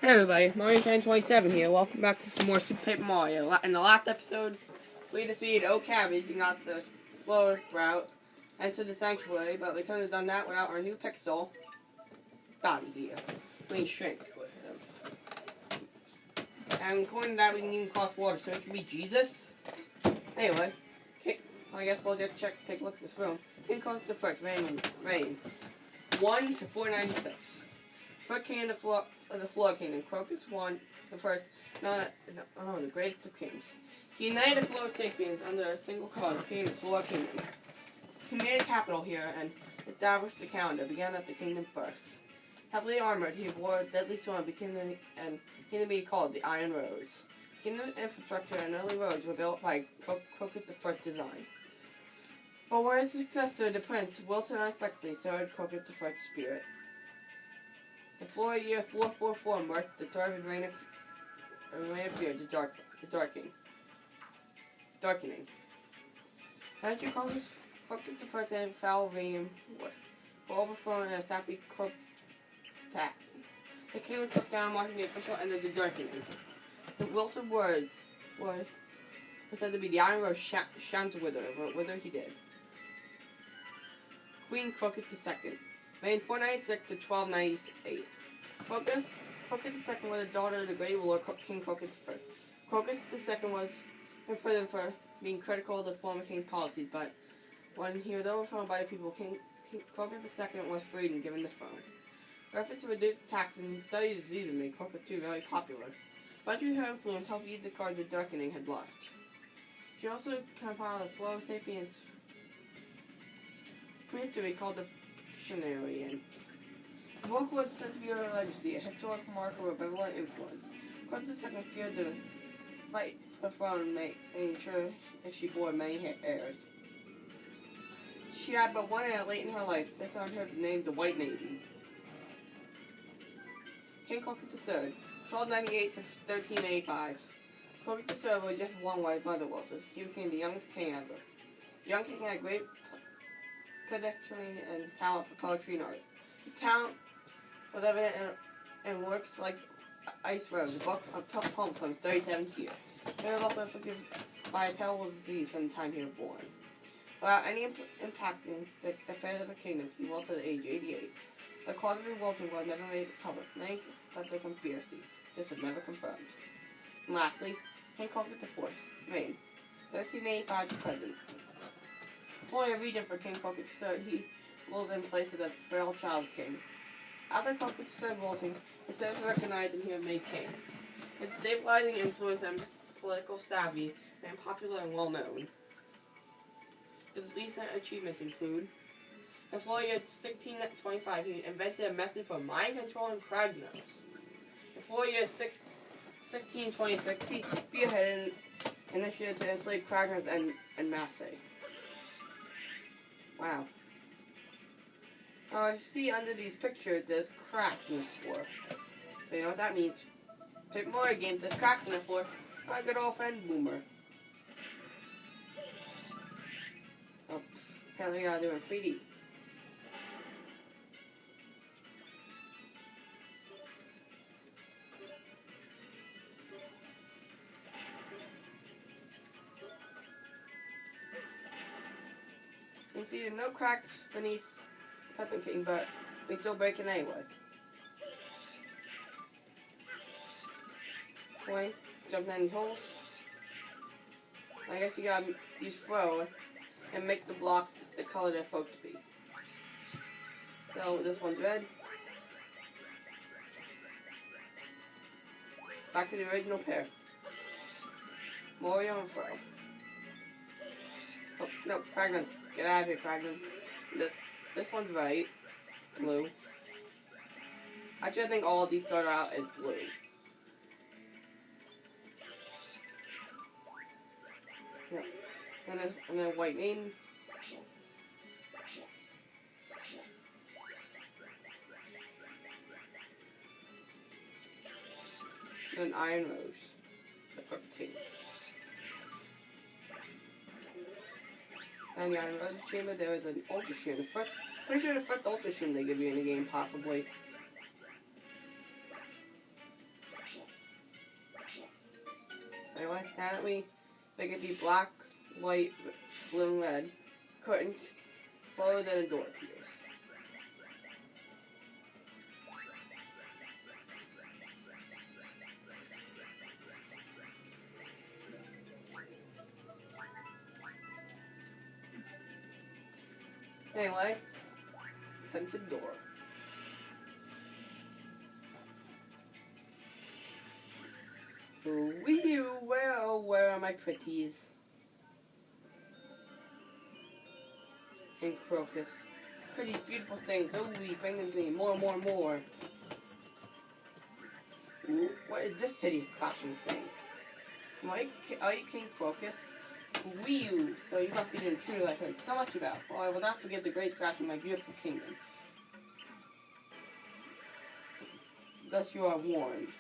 Hey everybody, Mario27 here. Welcome back to some more Super Paper Mario. In the last episode, we defeated O Cabbage and got the slower route into the sanctuary, but we couldn't have done that without our new pixel, Bobby here. We can shrink with him. And according to that, we can even cross water, so it could be Jesus. Anyway, I guess we'll just take a look at this room. King Croacus IV, reign 1 to 496. First king of the Floor Kingdom, Croacus I, the first, the greatest of kings. He united the Floor Sapiens under a single cause, King of the Floor Kingdom. He made a capital here and established the calendar, began at the kingdom's birth. Heavily armored, he wore a deadly sword and came to be called the Iron Rose. Kingdom infrastructure and early roads were built by Croacus I's design. But where his successor, the prince, wilted unexpectedly, so did Croacus I's spirit. The floor year 444 marked the turbid reign of fear, the darkening. After Croacus I and foul reign were overthrown in a sappy coup attack. The king took down, marking the official end of the darkening. The wilted words were said to be the Iron Rose shan't wither, but wither he did. Queen Croacus II. Reigned 496 to 1298. Croacus II was the daughter of the great ruler King Croacus I. Croacus II was imprisoned for being critical of the former king's policies, but when he was overthrown by the people, King Croacus II was freed and given the throne. Her effort to reduce taxes and study diseases made Croacus II very popular. But through her influence, helped ease the card the darkening had left. She also compiled a Flow Sapiens history called the Dictionary. The book was said to be her legacy, a historical marker of benevolent influence. Croacus II feared to fight for the throne, making sure if she bore many heirs. She had but one heir late in her life. This earned her the name the White Maiden. King Croacus III, 1298 to 1385. Croacus III was just one while his mother wilted. He became the youngest king ever. The young king had great pedantry and talent for poetry and art. The talent was evident in works like Ice Rose, a book of tough poems from his 37th year. He was also afflicted by a terrible disease from the time he was born. Without any impacting the affairs of the kingdom, he wilted at age 88. The cause of his wilting was never made public. Many suspect the conspiracy. This was never confirmed. And lastly, King Croacus IV, reign 1385 to present. Fully a regent for King Croacus III, he ruled in place of the frail child king. After Croacus III wilting, his servants recognized him here made king. His stabilizing influence and political savvy made him popular and well known. His recent achievements include: in the year 1625, he invented a method for mind control and crowd notes. In the year 1626, he spearheaded an initiative to enslave Kragners and Maasai. Wow. Now, if you see under these pictures, there's cracks in the floor. So you know what that means. Paper Mario games, there's cracks in the floor. My good old friend, Boomer. Oh, apparently we gotta do it in 3D. You can see there's no cracks beneath Petal King, but we still break it anyway. Point, jump in these holes. I guess you gotta use throw and make the blocks the color they're supposed to be. So this one's red. Back to the original pair. Mario and throw. Oh, no, Kragman. Get out of here, Kragman. This one's right. Blue. Actually, I think all of these start out as blue. Yeah. And then white main. And then Iron Rose. The first king. And the Iron Rose chamber, there is an Ultra Stream. Pretty sure the first Ultra Stream they give you in the game, possibly. Apparently, they could be black, white, blue, and red. Curtains close and a door appears. Anyway, tinted door. Wee, where are my pretties? King Croacus. Pretty beautiful things. Oh, bring them to me. More. Ooh, what is this hideous flashing thing? Are you King Croacus? Wee, so you must be the intruder I've heard so much about. Well, I will not forget the great trash in my beautiful kingdom. Thus you are warned.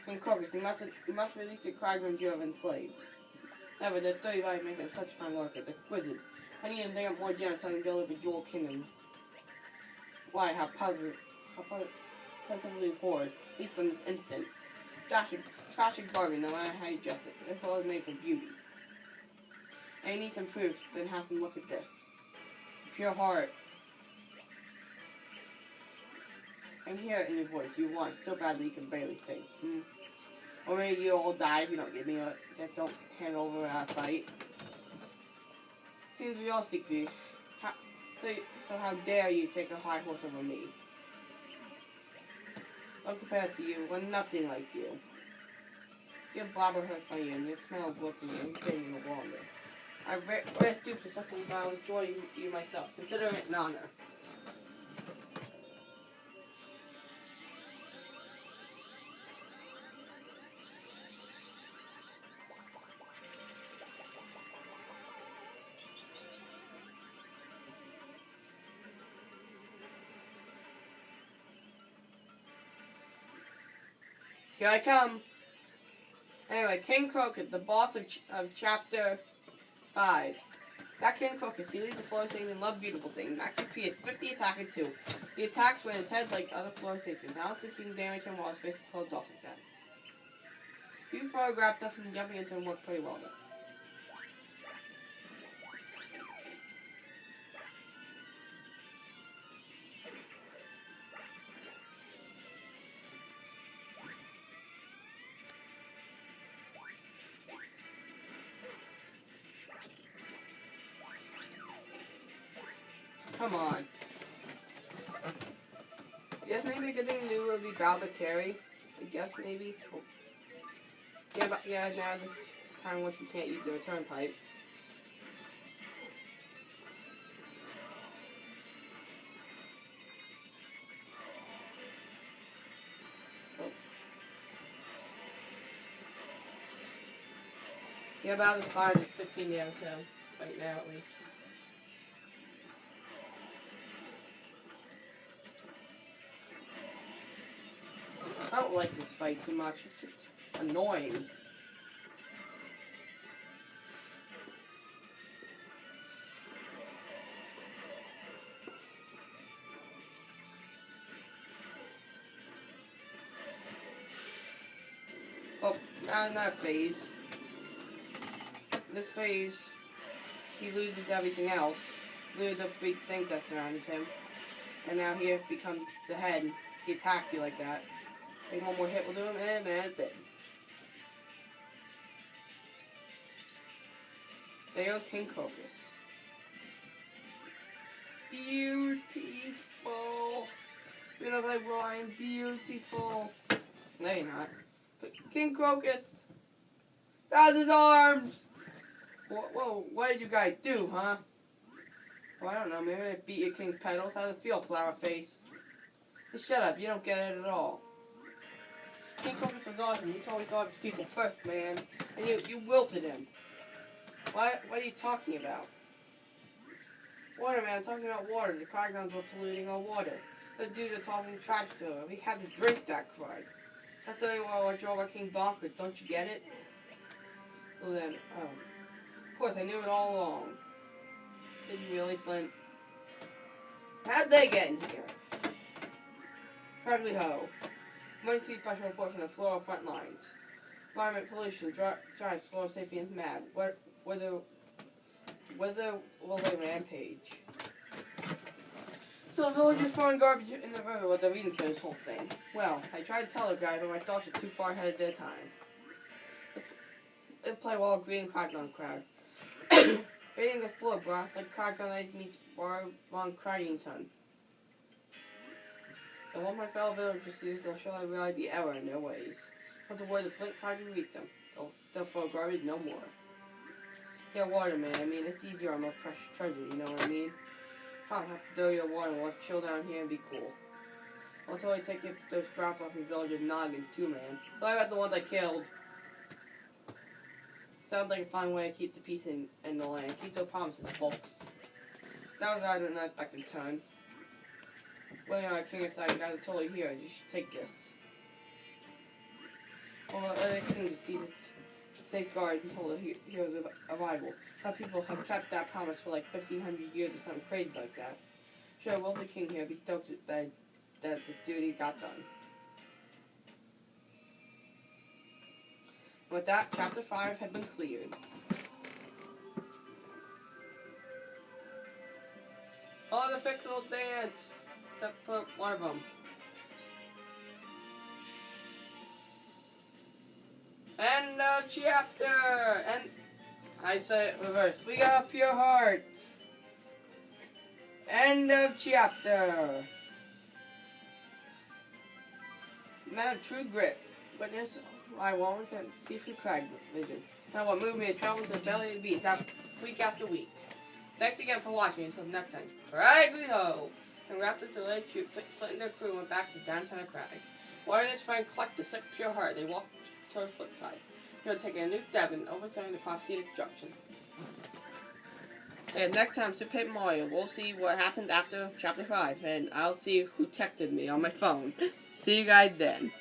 King Croacus, you must release the Kragans you have enslaved. Never, the 35 make them such a fine worker. The wizard. I need to dig up more gems so I can build up a jewel kingdom. Why, how positively horrid. Leap from this instant. Trashy bargain, no matter how you dress it. This whole is made for beauty. And you need some proofs, then have some look at this. Pure heart. And hear it in your voice. You want so badly you can barely think. Or maybe you all die if you don't give me a... Just don't hand over our fight. Seems we all seek you. So how dare you take a high horse over me? I'll compare to you, we're nothing like you. Your blabber hurts my ear, and your smell blows me and getting no longer. I'm very stupid for something but I'll enjoy you myself. Consider it an honor. Here I come. Anyway, King Croacus, the boss of chapter 5. That King Croacus, he leads the floor thing and love beautiful things. Max XP is 50 attack and 2. He attacks with his head like other floor sapiens. I don't think he can damage him while his face is closed off like that. You photographed us and jumping into him worked pretty well though. Come on. Yes, maybe a good thing to do would be bow the carry. I guess maybe. Oh. Yeah, but yeah, now the time once you can't use the return pipe. Oh. Yeah, bow the 5 is 15 damage now. Right now at least. I don't like this fight too much. It's just annoying. Oh, now in that phase. This phase, he loses everything else. Loses the freak thing that surrounded him. And now he becomes the head. He attacks you like that. Take one more hit will do him, and that's it. There goes King Croacus. Beautiful. You look like Ryan, beautiful. No, you're not. But King Croacus. That's his arms. Whoa, what did you guys do, huh? Well, I don't know, maybe I beat your king's petals. How's it feel, flower face? Just shut up, you don't get it at all. King Croacus was awesome. You told me to his people first, man. And you wilted him. What are you talking about? Water, man. I'm talking about water. The Kragans were polluting our water. The dudes are tossing trash to her. We had to drink that crud. That's the why I drove our king bonkers. Don't you get it? Well then, of course, I knew it all along. Did you really, Flint? How'd they get in here? Probably ho. Emergency special report from the floral front lines. Environment pollution drives slow sapiens mad. Whether will they rampage? So the villagers throwing garbage in the river was the reason for this whole thing. Well, I tried to tell the guy, but my thoughts were too far ahead of their time. They play while green cracked on crowd. Raiding the floor broth like cracked on ice meets bar wrong Craggington. And once my fellow villagers see this, they'll surely realize the error in their ways. But the word of Flint Cragging reach them. They'll throw garbage no more. Yeah, water man, I mean, it's easier on my precious treasure, you know what I mean? I'll have to dirty the water and let chill down here and be cool. I'll totally take those sprouts off your villager's noggin too, man. Sorry about the ones I killed. Sounds like a fine way to keep the peace in the land. Keep those promises, folks. That was rather an unexpected turn. Well, you know, King of Side, you guys are totally here. You should take this. Well, the other thing to see this safeguard until the hero's arrival. How people have kept that promise for like 1,500 years or something crazy like that. Sure, wealthy king here be stoked that the duty got done. With that, chapter 5 had been cleared. All the pixels dance! Except for one of them. End of chapter! And I said it reverse. Free up your hearts! End of chapter! Man of true grit. Witness I won't can see through crag vision. Now what moved me to travel to the belly of the beach week after week. Thanks again for watching. Until next time. Cragly ho! And wrapped it to late shoot, Flint and their crew went back to downtown Crag. Warren and his friend collect the sick pure heart. They walked to the flip side. They're taking a new step in overturning the prophecy destruction. And next time, Super Mario, we'll see what happens after chapter 5, and I'll see who texted me on my phone. See you guys then.